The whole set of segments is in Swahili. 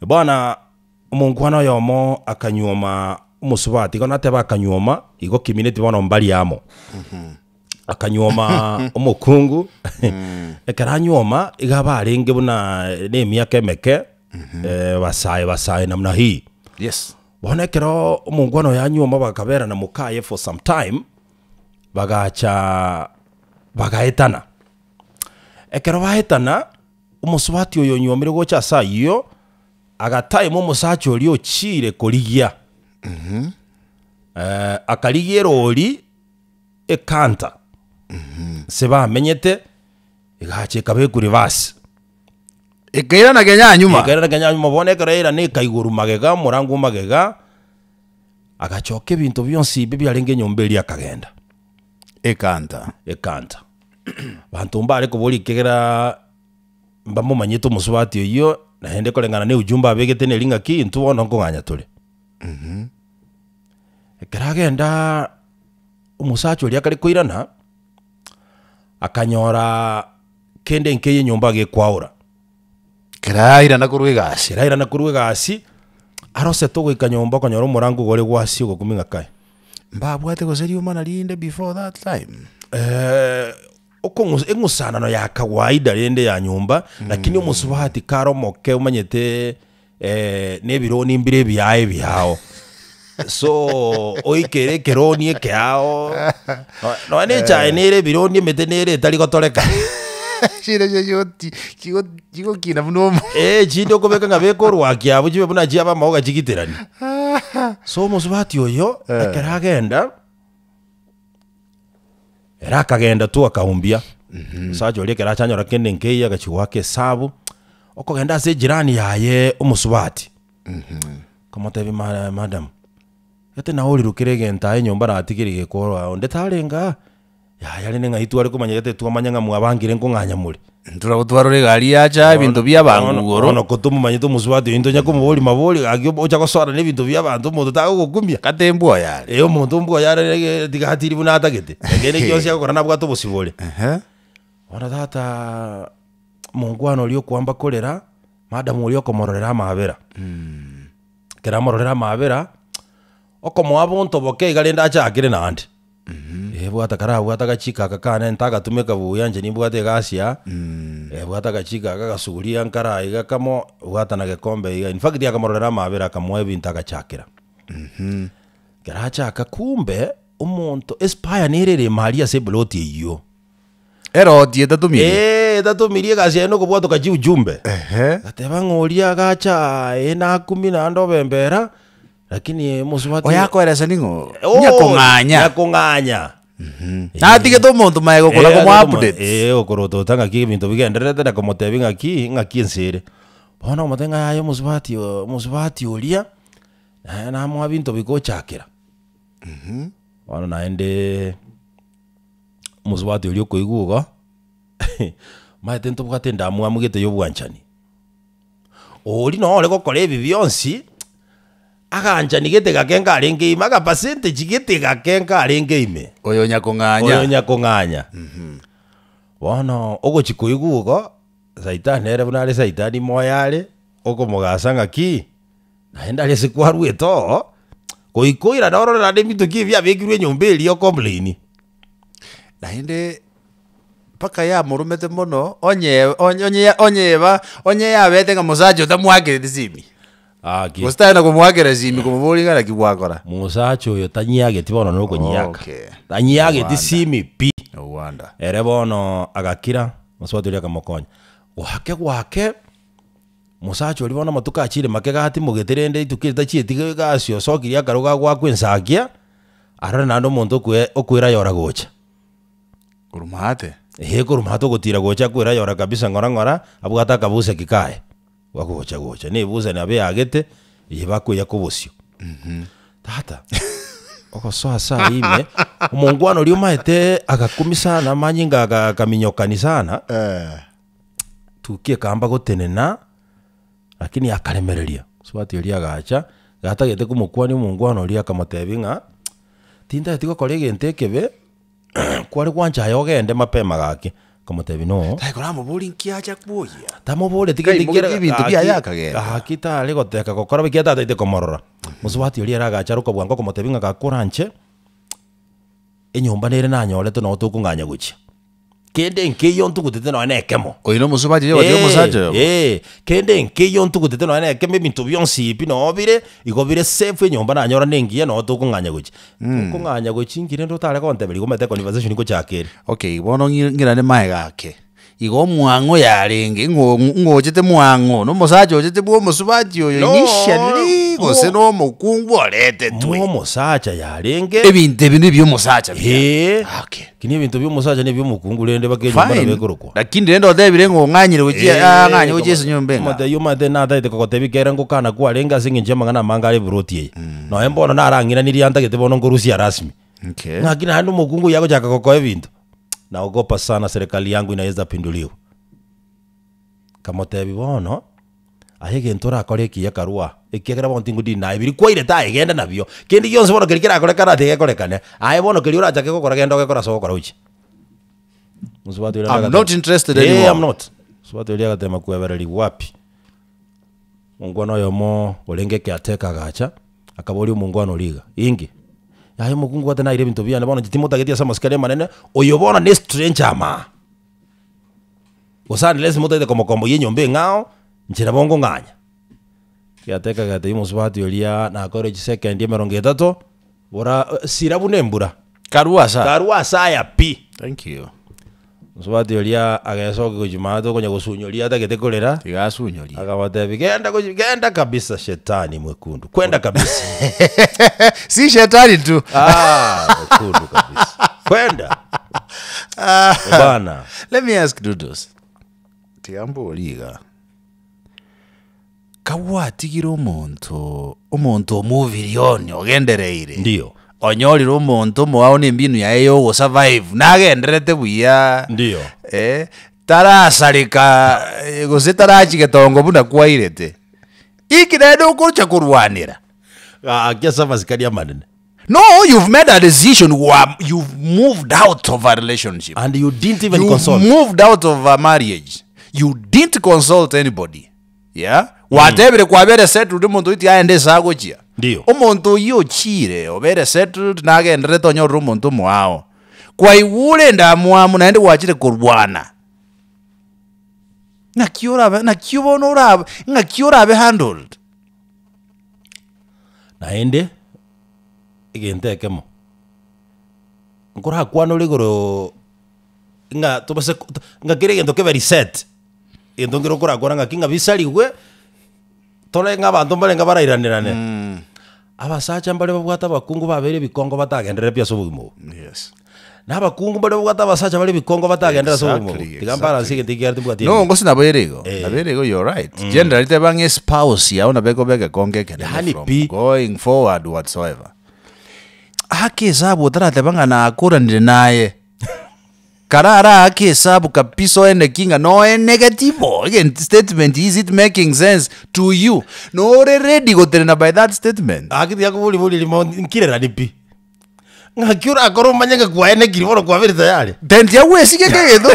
Bwana omongwana yomo akanyoma umusubati kona teba akanyoma igo kimineti bono mbali yamo. Akanyoma omukungu ekaranyoma igaba arenge buna ne myaka emeke basaye namna hii. Yes. Bona kero omongwana yanyoma bakabera na mukaye for some time bagaetana. Ekero baetana umusubati oyo nyomire gocha saa iyo agataye mu musacho oli ochire koligia. Akaligiera oli ekanta. Seba menyete igache kabe kuri basi. Ekaira na Kenya nyuma. Ekaira na Kenya nyuma bone keraira ne kaiguru magega murangu magega. Agachoke bintu byonsi bibi alenge nyombeli akagenda. Ekanta. Bantu mbare kuboli kegera mbamo manyeto musubati iyo na hende kolengana ne ujumba abegete ne linga ki ntu ono nganya tole. Ekaragenda umusacho oli akali koirana akanyora kende nkeye nyumba gekwaura. Keraira na kurwe gasi. Arose togo ikanyomba kanyora umurangu gore gwasi ugo kuminga kai. Mbabwate goseri umana linde before that time. Engusana no ya kawaida rende ya nyumba lakini umusubati karo moke umanyete nebironi mbire byaye byao. So oikere keroni ekyao no ane chainere bironi metenere tali gotoleka shire yoti chigo kina munomo chindo kobeka ngabeko rwaki abo chibe buna chiaba maoga chigiterani. So musubati oyo akeragenda era akagenda tu akaumbia. Sajo oli kera chanyora kende nkeye agachiwake sabu okogenda ase jirani yaye umusubati. Kamotebi madam ete nauli rukirege ntaye nyomba ratikirige korwa onde tarenga yali nenga itu ari kumanyete twamanyanga mwabangire nkonganya muri turabutwarore gari yacha ibintu byabantu ono kotumu manyeto musubati into nyako muboli maboli agyo ocha kosora ne bintu byabantu muntu tagukumya katembwa yale muntu mbwa yale digatiri bunatagete ngene kyose yakora nabwo atobosibole. Ona tata mungwano lyo kwamba kolera madam ulyo komororera amabera. Kera mororera amabera okomo abonto boke igalenda achakire nandi. Bwata kara bwata gachika kakane ntaga tumeka buyanje nimbwate gasia. Bwata gachika kagasuguria nkara igakamo bwata na gekombe iga in fact yakamororera amabera kamwe bintu agachakira. Kera achaka kumbe umuntu espire nerere Maria se bloti iyo. Ero dietatumire. Tatumirie gasia no kubwato kaji ujumbe. Ateba ngoria gacha ena 10 ndo bembera. Lakini musubati oyako eresa ningo nyakonganya natige to muntu maego kora ko update okoroto tanga ki bintu bigenderete na komotebi ngaki nsere bona umutenga yayo musubati olia na mwa bintu bikochakira. Bona naende musubati olia koigugo maite nto bwatenda mwamugete yo bwanchani oli no ole kokore ebi byonsi aganja nigete gakenga arenge ima ga percentage gete gakenga arenge ime oyo nyakonganya. Bono ogo chikuigugo saitani ere bunale saitani moyale ogo mogasanga ki naenda le sikwaru eto koikoira dorora de bitu ki bya bekirwe nyombeli yo complain naende paka ya murumete mono onye ya bete nga musacho tamwakire disimi. Gustana kumwakira zimi kumubulika na kibwakora. Musacho yo tanyiage tibono no kunyaka. Tanyiage disimi pi. No wonder. Ere bono agakira muswati lya kamokonya. Wake musacho libona matuka achire makega hati mugeterende itukirita chietiga gasyo sokiria karuga gwa kwensagia. Ara nando muntu okwira yora gocha. Kurumate. Kurumate gutira gocha kwira yora kabisa ngora abugata kabuse kikae. Wagocha ne buza na be agete yebako yakobosyo. Tata oko soa ime umongwano lyo maete agakumisa na manyinga agakaminyokani sana tukie kamba gotenena lakini akalemereria swati yali agacha gatagete kumukwani umongwano lyo akamotebinga tinda tigo kolege ntekebe kwari kwanja yogende mapema gake kamotebi no taikora muburi nkiacha kuoya tamubure tigera ibintu bya yakagenda akita ari goteka gokora bikiata taite komorora musubati uri araga charuka bwango kamotebi ngakakuranche enyumba nere nanyorete no tukunganya guchi kende nkiyo ntugutete no nekemo oino musubati yo dio musaje kende nkiyo ntugutete no nekemo ibintu byonsi ipi no bire igobire safe enyumba nanyora nengiye no tukunganya guchi kunganya guchi ngire ndo tare kontebeli gomete conversation ko chakere okay bono ngira ne mae gake igo mwango yarenge ngojete mwango no musaje ojete bwo musubati yo initially gose no mukungu orete twe no musacha yarenge ebintu bino byo musacha okay kini ebintu byo musacha ne byo mukungu lende bakenyumba na begorokwa lakini rendo debire ngonganyire ugiye nganye ugiye nyumbenga mode yumade na daite kokotebi kera ngukana kwa lenga singinje mangana mangale burutie no embono narangira nirianda gete bono ngorusia rasmi okay ngakina hanu mukungu yako chaka koko ebintu naogopa sana serikali yangu inaweza pinduliwa kamotebi bono ahege ntora akoreki yakarua ikegera bonti ngudi na ibiri kwa ile ta igenda nabyo kindi yonse bono kirikira akore kana tege korekane aye bono kiri ura chake kokora genda gukora so gukora uchi musubati ile I'm not interested anymore I'm not musubati ile gatema kuevereli wapi mungwano yomo olengeke ateka gacha akaboli mungwano liga ingi yaye mukungu atana ile bintu byane bono gitimotagetia sama skale manene oyobona ne strange ama usani lezi moto ide kombo yenyombe ngao nchira bongo nganya kiateka gate musubati olia na college second year 3 bora sirabu nembura karua sa ya pi thank you musubati olia agasoka kujumato kwenye kusunyolia tagete kolera tigasunyolia akawatebi genda kabisa shetani mwekundu kwenda kabisa si shetani tu mwekundu kabisa kwenda bana let me ask Dudos tiambo liga kawatigiro omuntu omuvirioni ogendereire ndio onyorire omuntu mwao ni mbinu yae yo go survive nagenderete buya ndio tarasarika gose tarachigetongo buna kwairete ikirendo ukocha kurwanira akiasa masikaria manene no you've made a decision you've moved out of a relationship and you didn't even consult you moved out of a marriage you didn't consult anybody yeah whatever kwabere settled umuntu iti aende sago chia ndio umuntu yo chire obere settled nagendere tonyorro umuntu mwao kwa iwule ndamwamu naende wachire kurwana ngakiora be handled naende igentekemo nkora kwano ligoro nga tobase nga kire gento ke very set endo ngiro kora kora nga kinga bisaliwe tole nga bantu mbale nga barairanirane abasacha mbale babwata bakungu babere bikongo batagendere pya sobugimo yes nabakungu mbale babwata abasacha bale bikongo batagendera sobugimo tigambara nsige tigerte bwati no ngosi naberego you're right generally te bange spouse ya una beko beke konge ke going forward whatsoever haki sabu tarate banga na akuranire naye karara haki sabu kapiso ene kinga no negativo again statement is it making sense to you no ready goterena by that statement akiti yakubuli buli limo nkirera nipi ngakiura akoro manyanga kwa ene kiriboro kwa veri tayari tentia wesike ke ndo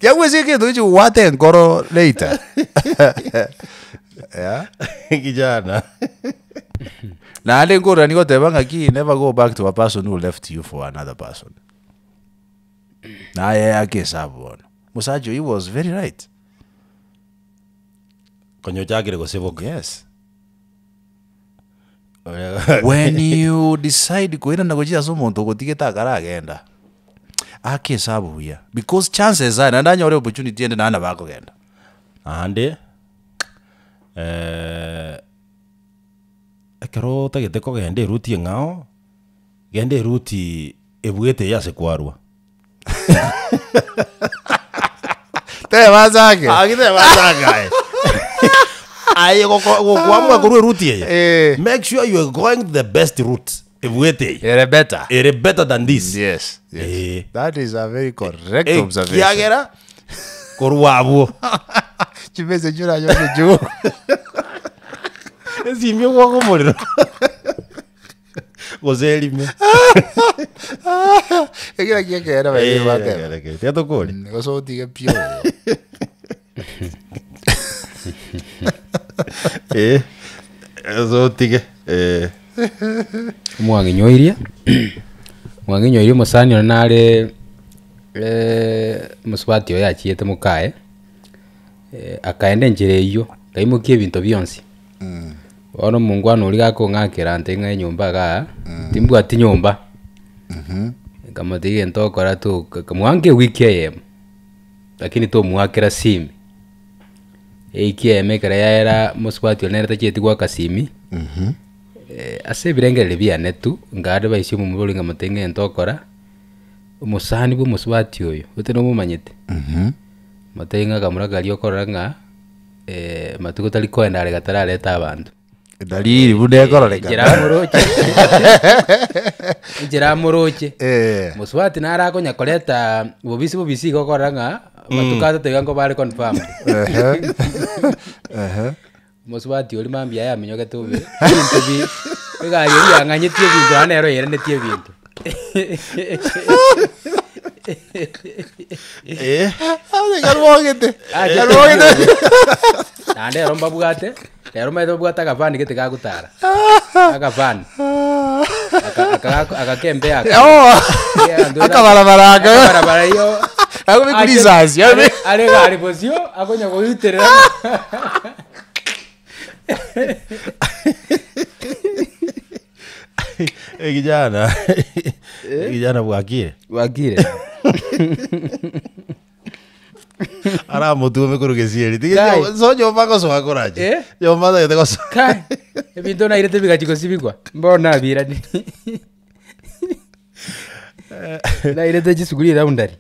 ya wesike ndo ju wate ngoro later yeah kijana na ale ngora ni gote banga ki never go back to a person who left you for another person na ya ke sabon musajo he was very right konyo chakire go sebo yes when you decide kuenda na kujia so muntu gotigeta kara agenda ake sabu ya because chances are ndanya ore opportunity ende na bako genda ande ekero tagete ko gende ruti ngao gende ruti ebwete yase kwarwa te bazake agite bazaka aye go kwamwa ko ruti ye make sure you are going the best route ebwete ere better than this yes that is a very correct observation yagera korwabo chimeze jura yote juu Zimye wako muliro. Gozelime. Kila kiekera wewe wate. Teto kule. Ngoso tiga pio. So tige. Mwanginyoirie musani onare musubati oyo achiete mukae akaenda njire iyo ndaimukie bintu byonsi ono mungwano uri gakong'akera ntenga nyumba ga timbwati nyumba kamotige ntokora tu kamwange wiki yem lakini to mwakera simi eikie kare yaera musubati onere tachieti gwa kasimi ase birengere bia netu ngade baisyo mu mubuli ngamotenge ntokora umusani bwo musubati oyo uteno mumanyete matenga kamura kali okora nga matuko tali kwenda ale gatara leta abantu dalili bude kororeka jira moroche musubati nara konya koleta bobisi gokora nga matuka te gango bari confirm musubati oli mambia ya minyoke tobe bintu bi ga yeri anganyetie bintu anero yerenetie bintu garwogete ande romba bugate rero medo bugata gavani gete gagutara agavani akakembe akabarabara iyo ako bikulizazi ale gari bozio akonya goyiterera kijana bwakire ara mutu mekurugesieri tige so nyomba ko so akoraje nyomba da yete ko so kai ebintu na irete bigachiko sibigwa mbona birani na irete jisuguri raundari